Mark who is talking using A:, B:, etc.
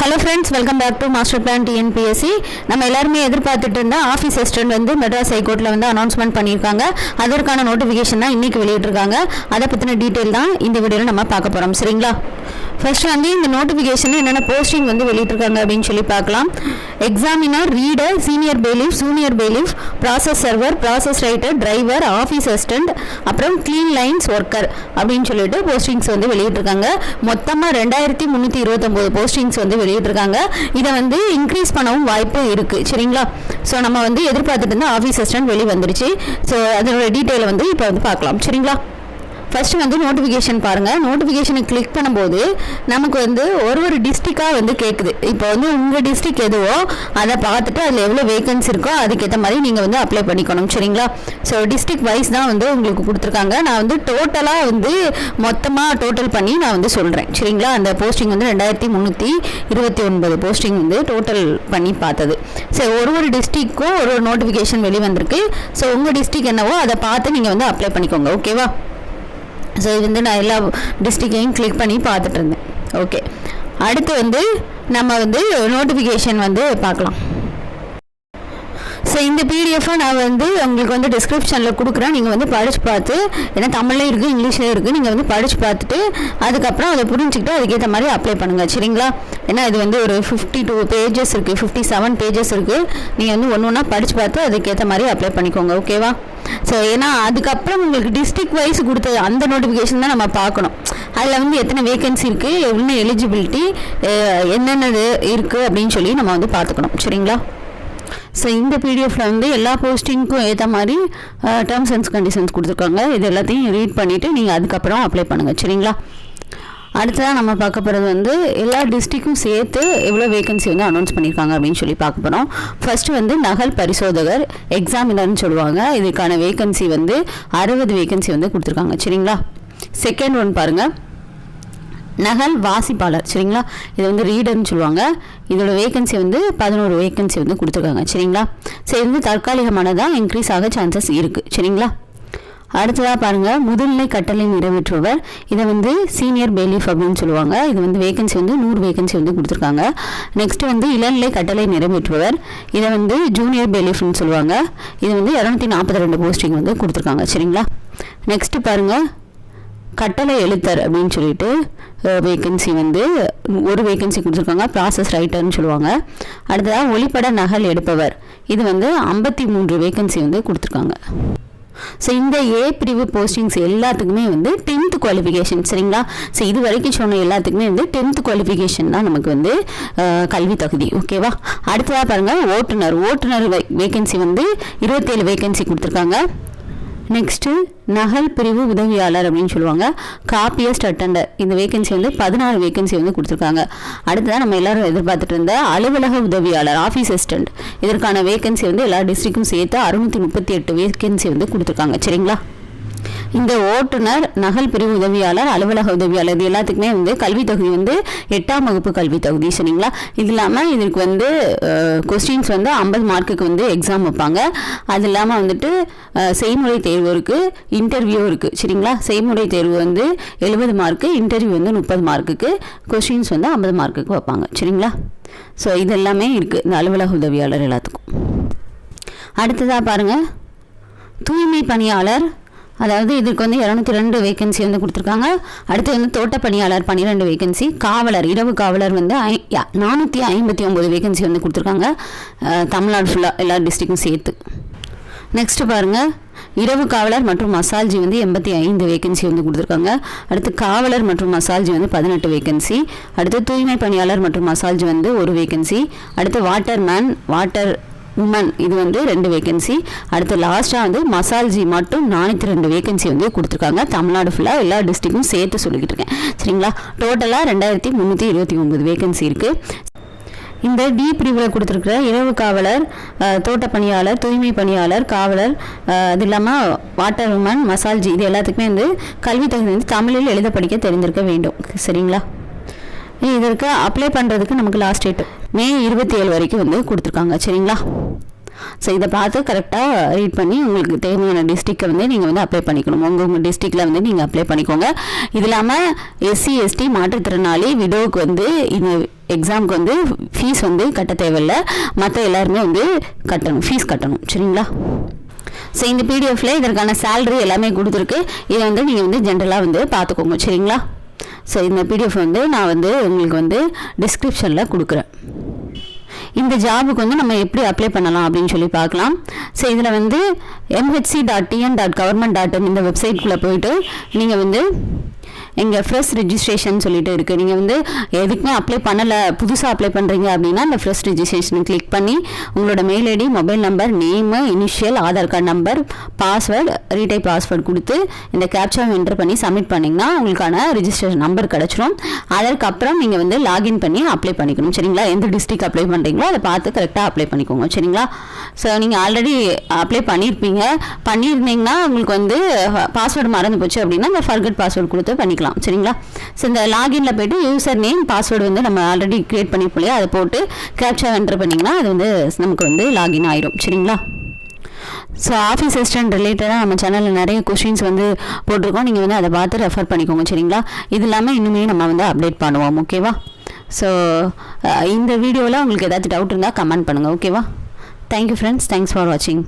A: Hello friends, welcome back to master plan TNPSC. நம்ம எல்லாருமே எதிர்பார்த்துட்டு இருந்த ஆஃபீஸ் அசிஸ்டன்ட் வந்து மெட்ராஸ் ஹைகோர்ட்டில் வந்து அனௌன்ஸ்மெண்ட் பண்ணியிருக்காங்க. அதற்கான நோட்டிஃபிகேஷன் தான் இன்றைக்கி வெளியிட்டிருக்காங்க. அதை பற்றின டீட்டெயில் தான் இந்த வீடியோவில் நம்ம பார்க்க போகிறோம். சரிங்களா? ஃபர்ஸ்ட் வந்து இந்த நோட்டிஃபிகேஷன் என்னென்ன போஸ்டிங் வந்து வெளியிட்டிருக்காங்க அப்படின்னு சொல்லி பார்க்கலாம். Examiner, reader, senior பெயிலிஃப், junior பெயிலிஃப், process server, process writer, driver, office assistant, அப்புறம் க்ளீன் லைன்ஸ் ஒர்க்கர் அப்படின்னு சொல்லிட்டு போஸ்டிங்ஸ் வந்து வெளியிட்டிருக்காங்க. மொத்தமாக 2329 போஸ்டிங்ஸ் வந்து வெளியிட்டிருக்காங்க. இதை வந்து இன்க்ரீஸ் பண்ணவும் வாய்ப்பு இருக்குது. சரிங்களா? ஸோ நம்ம வந்து எதிர்பார்த்துட்டு இருந்த ஆஃபீஸ் அசிஸ்டன்ட் வெளியே வந்துருச்சு. ஸோ அதனோட டீட்டெயிலை வந்து இப்போ வந்து பார்க்கலாம். சரிங்களா? ஃபர்ஸ்ட் வந்து நோட்டிஃபிகேஷன் பாருங்கள். நோட்டிஃபிகேஷனை கிளிக் பண்ணும்போது நமக்கு வந்து ஒரு டிஸ்ட்ரிக்டாக வந்து கேட்குது. இப்போ வந்து உங்கள் டிஸ்ட்ரிக்ட் எதுவோ அதை பார்த்துட்டு அதில் எவ்வளோ வேகன்சி இருக்கோ அதுக்கேற்ற மாதிரி நீங்கள் வந்து அப்ளை பண்ணிக்கணும். சரிங்களா? ஸோ டிஸ்ட்ரிக்ட் வைஸ் தான் வந்து உங்களுக்கு கொடுத்துருக்காங்க. நான் வந்து டோட்டலாக வந்து மொத்தமாக டோட்டல் பண்ணி நான் வந்து சொல்கிறேன். சரிங்களா? அந்த போஸ்டிங் வந்து 2329 போஸ்டிங் வந்து டோட்டல் பண்ணி பார்த்தது. சரி, ஒரு டிஸ்ட்ரிக்ட்க்கும் ஒரு நோட்டிஃபிகேஷன் வெளியே வந்திருக்கு. ஸோ உங்கள் டிஸ்ட்ரிக்ட் என்னவோ அதை பார்த்து நீங்கள் வந்து அப்ளை பண்ணிக்கோங்க. ஓகேவா? ஸோ இது வந்து நான் எல்லா டிஸ்ட்ரிக்டையும் கிளிக் பண்ணி பார்த்துட்டு இருந்தேன். ஓகே, அடுத்து வந்து நம்ம வந்து நோட்டிஃபிகேஷன் வந்து பார்க்கலாம். ஸோ இந்த பிடிஎஃபை நான் வந்து உங்களுக்கு வந்து டிஸ்கிரிப்ஷனில் கொடுக்குறேன். நீங்கள் வந்து படித்து பார்த்து, ஏன்னா தமிழ்லேயும் இருக்குது, இங்கிலீஷ்லேயும் இருக்குது. நீங்கள் வந்து படித்து பார்த்துட்டு அதுக்கப்புறம் அதை புரிஞ்சுக்கிட்டு அதுக்கேற்ற மாதிரி அப்ளை பண்ணுங்கள். சரிங்களா? ஏன்னா இது வந்து ஒரு 52 பேஜஸ் இருக்குது, 57 பேஜஸ் இருக்குது. நீங்கள் வந்து ஒன்று ஒன்றா படித்து பார்த்து அதுக்கேற்ற மாதிரி அப்ளை பண்ணிக்கோங்க. ஓகேவா? ஸோ ஏன்னா அதுக்கப்புறம் உங்களுக்கு டிஸ்ட்ரிக்ட் வைஸ் கொடுத்தது அந்த நோட்டிஃபிகேஷன் தான் நம்ம பார்க்கணும். அதில் வந்து எத்தனை வேகன்சி இருக்குது, எவ்வளோ எலிஜிபிலிட்டி, என்னென்னது இருக்குது அப்படின்னு சொல்லி நம்ம வந்து பார்த்துக்கணும். சரிங்களா? ஸோ இந்த பிடிஎஃப்ல வந்து எல்லா போஸ்டிங்க்கும் ஏற்ற மாதிரி டேர்ம்ஸ் அண்ட் கண்டிஷன்ஸ் கொடுத்துருக்காங்க. இது எல்லாத்தையும் ரீட் பண்ணிவிட்டு நீங்கள் அதுக்கப்புறம் அப்ளை பண்ணுங்கள். சரிங்களா? அடுத்ததாக நம்ம பார்க்க போகிறது வந்து எல்லா டிஸ்ட்ரிக்டும் சேர்த்து எவ்வளோ வேகன்சி வந்து அனௌன்ஸ் பண்ணியிருக்காங்க அப்படின்னு சொல்லி பார்க்க போகிறோம். ஃபர்ஸ்ட் வந்து நகல் பரிசோதகர், எக்ஸாமினர்னு சொல்லுவாங்க. இதுக்கான வேகன்சி வந்து 60 வேகன்சி வந்து கொடுத்துருக்காங்க. சரிங்களா? செகண்ட் ஒன் பாருங்கள், நகல் வாசிப்பாளர். சரிங்களா? இது வந்து ரீடர்னு சொல்லுவாங்க. இதோட வேகன்சி வந்து 11 வேகன்சி வந்து கொடுத்துருக்காங்க. சரிங்களா? சரி, இது வந்து தற்காலிகமானதாக இன்க்ரீஸ் ஆக சான்சஸ் இருக்குது. சரிங்களா? அடுத்ததாக பாருங்கள், முதுநிலை கட்டளை நிறைவேற்றுபவர். இதை வந்து சீனியர் பெயிலிஃப் அப்படின்னு சொல்லுவாங்க. இது வந்து வேகன்சி வந்து 100 வேகன்சி வந்து கொடுத்துருக்காங்க. நெக்ஸ்ட் வந்து இளநிலை கட்டளை நிறைவேற்றுபவர். இதை வந்து ஜூனியர் பெயிலிஃப்னு சொல்லுவாங்க. இது வந்து 242 போஸ்டிங் வந்து கொடுத்துருக்காங்க. சரிங்களா? நெக்ஸ்ட் பாருங்கள், கட்டளை எழுத்தர் அப்படின்னு சொல்லிட்டு வேகன்சி வந்து 1 வேகன்சி கொடுத்துருக்காங்க. ப்ராசஸ் ரைட்டர்னு சொல்லுவாங்க. அடுத்ததாக ஒளிப்பட நகல் எடுப்பவர். இது வந்து 53 வேகன்சி வந்து கொடுத்துருக்காங்க. ஸோ இந்த ஏ பிரிவு போஸ்டிங்ஸ் எல்லாத்துக்குமே வந்து 10th குவாலிஃபிகேஷன். சரிங்களா? ஸோ இது வரைக்கும் சொன்ன எல்லாத்துக்குமே வந்து 10th குவாலிஃபிகேஷன் தான் நமக்கு வந்து கல்வி தகுதி. ஓகேவா? அடுத்ததாக பாருங்கள், ஓட்டுநர் வேகன்சி வந்து 27 வேகன்சி கொடுத்துருக்காங்க. நெக்ஸ்ட்டு நகல் பிரிவு உதவியாளர் அப்படின்னு சொல்லுவாங்க. காப்பியஸ்ட் அட்டண்டர், இந்த வேகன்சி வந்து 14 வேகன்சி வந்து கொடுத்துருக்காங்க. அடுத்ததான் நம்ம எல்லாரும் எதிர்பார்த்துட்டு இருந்த அலுவலக உதவியாளர், ஆஃபீஸ் அசிஸ்டன்ட், இதற்கான வேகன்சி வந்து எல்லா டிஸ்ட்ரிக்டும் சேர்த்து 638 வேகன்சி வந்து கொடுத்துருக்காங்க. சரிங்களா? இந்த ஓட்டுநர், நகல் பிரிவு உதவியாளர், அலுவலக உதவியாளர் இது எல்லாத்துக்குமே வந்து கல்வி தகுதி வந்து 8ஆம் வகுப்பு கல்வி தகுதி. சரிங்களா? இது இல்லாமல் இதற்கு வந்து கொஸ்டின்ஸ் வந்து 50 மார்க்குக்கு வந்து எக்ஸாம் வைப்பாங்க. அது இல்லாமல் வந்துட்டு செய்முறை தேர்வு இருக்குது, இன்டர்வியூ இருக்குது. சரிங்களா? செய்முறை தேர்வு வந்து 70 மார்க்கு, இன்டர்வியூ வந்து 30 மார்க்குக்கு, கொஸ்டின்ஸ் வந்து 50 மார்க்குக்கு வைப்பாங்க. சரிங்களா? ஸோ இது எல்லாமே இருக்குது இந்த அலுவலக உதவியாளர் எல்லாத்துக்கும். அடுத்ததாக பாருங்கள், தூய்மை பணியாளர். அதாவது இதுக்கு வந்து 202 வேகன்சி வந்து கொடுத்துருக்காங்க. அடுத்து வந்து தோட்ட பணியாளர் 12 வேகன்சி. காவலர், இரவு காவலர் வந்து 459 வேகன்சி வந்து கொடுத்துருக்காங்க. தமிழ்நாடு ஃபுல்லாக எல்லா டிஸ்ட்ரிக்டும் சேர்த்து. நெக்ஸ்ட் பாருங்கள், இரவு காவலர் மற்றும் மசால்ஜி வந்து 85 வேகன்சி வந்து கொடுத்துருக்காங்க. அடுத்து காவலர் மற்றும் மசால்ஜி வந்து 18 வேகன்சி. அடுத்து தூய்மை பணியாளர் மற்றும் மசால்ஜி வந்து 1 வேகன்சி. அடுத்து வாட்டர் உமன் இது வந்து 2 வேகன்சி. அடுத்து லாஸ்ட்டாக வந்து மசால்ஜி மட்டும் 402 வேகன்சி வந்து கொடுத்துருக்காங்க. தமிழ்நாடு ஃபுல்லாக எல்லா டிஸ்ட்ரிக்டும் சேர்த்து சொல்லிக்கிட்டு இருக்கேன். சரிங்களா? டோட்டலாக 2329 வேகன்சி இருக்குது. இந்த டி பிரிவில் கொடுத்துருக்குற இரவு காவலர், தோட்ட பணியாளர், தூய்மை பணியாளர், காவலர், அது இல்லாமல் வாட்டர் உமன், மசால்ஜி இது எல்லாத்துக்குமே வந்து கல்வி தகுதி வந்து தமிழில் எழுத படிக்க தெரிஞ்சிருக்க வேண்டும். சரிங்களா? இதற்கு அப்ளை பண்ணுறதுக்கு நமக்கு லாஸ்ட் டேட் May 27 வரைக்கும் வந்து கொடுத்துருக்காங்க. சரிங்களா? ஸோ இதை பார்த்து கரெக்டாக ரீட் பண்ணி உங்களுக்கு தேவையான டிஸ்ட்ரிக்டை வந்து நீங்கள் வந்து அப்ளை பண்ணிக்கணும். உங்கள் டிஸ்ட்ரிக்டில் வந்து நீங்கள் அப்ளை பண்ணிக்கோங்க. இது இல்லாமல் எஸ்சி எஸ்டி மாற்றுத்திறனாளி விடோவுக்கு வந்து இந்த எக்ஸாமுக்கு வந்து ஃபீஸ் வந்து கட்ட தேவையில்லை. மற்ற எல்லாருமே வந்து ஃபீஸ் கட்டணும். சரிங்களா? ஸோ இந்த பிடிஎஃப்ல இதற்கான சேலரி எல்லாமே கொடுத்துருக்கு. இதை வந்து நீங்கள் வந்து ஜென்ரலாக வந்து பார்த்துக்கோங்க. சரிங்களா? ஸோ இந்த பிடிஎஃப் வந்து நான் வந்து உங்களுக்கு வந்து டிஸ்கிரிப்ஷனில் கொடுக்குறேன். இந்த ஜாபுக்கு வந்து நம்ம எப்படி அப்ளை பண்ணலாம் அப்படின்னு சொல்லி பார்க்கலாம். ஸோ இதில் வந்து mhc.tn.government.in இந்த வெப்சைட்குள்ளே போயிட்டு நீங்கள் வந்து எங்கள் ஃப்ரெஷ் ரெஜிஸ்ட்ரேஷன் சொல்லிட்டு இருக்குது. நீங்கள் வந்து எதுக்குமே அப்ளை பண்ணலை, புதுசாக அப்ளை பண்ணுறீங்க அப்படின்னா இந்த ஃப்ரெஷ் ரெஜிஸ்ட்ரேஷனை கிளிக் பண்ணி உங்களோட mail ID, mobile number, name, initial, Aadhaar card number, password, retype password கொடுத்து இந்த கேப்சாவை என்டர் பண்ணி சப்மிட் பண்ணிங்கன்னா உங்களுக்கான ரெஜிஸ்ட்ரேஷன் நம்பர் கிடச்சிரும். அதற்கப்புறம் நீங்கள் வந்து லாகின் பண்ணி அப்ளை பண்ணிக்கணும். சரிங்களா? எந்த டிஸ்ட்ரிக்ட் அப்ளை பண்ணுறீங்களோ அதை பார்த்து கரெக்டாக அப்ளை பண்ணிக்கோங்க. சரிங்களா? ஸோ நீங்கள் ஆல்ரெடி அப்ளை பண்ணியிருந்தீங்கன்னா உங்களுக்கு வந்து பாஸ்வேர்டு மறந்து போச்சு அப்படின்னா இந்த ஃபர்கட் பாஸ்வேர்டு கொடுத்து பண்ணிக்கலாம். சரிங்களா? ஸோ இந்த லாகின்ல போய்ட்டு யூசர் நேம், பாஸ்வேர்டு வந்து நம்ம ஆல்ரெடி கிரியேட் பண்ணிப்போம் இல்லையா, அதை போட்டு கேப்சா என்டர் பண்ணிங்கன்னா அது வந்து நமக்கு வந்து லாகின் ஆயிடும். சரிங்களா? ஸோ ஆஃபீஸ் அசிஸ்டன்ட் ரிலேட்டடாக நம்ம சேனலில் நிறைய கொஸ்டின்ஸ் வந்து போட்டிருக்கோம். நீங்கள் வந்து அதை பார்த்து ரெஃபர் பண்ணிக்கோங்க. சரிங்களா? இது இல்லாமல் இன்னுமே நம்ம வந்து அப்டேட் பண்ணுவோம். ஓகேவா? ஸோ இந்த வீடியோவில் உங்களுக்கு ஏதாச்சும் டவுட் இருந்தால் கமெண்ட் பண்ணுங்கள். ஓகேவா? Thank you friends. தேங்க்ஸ் ஃபார் வாட்சிங்.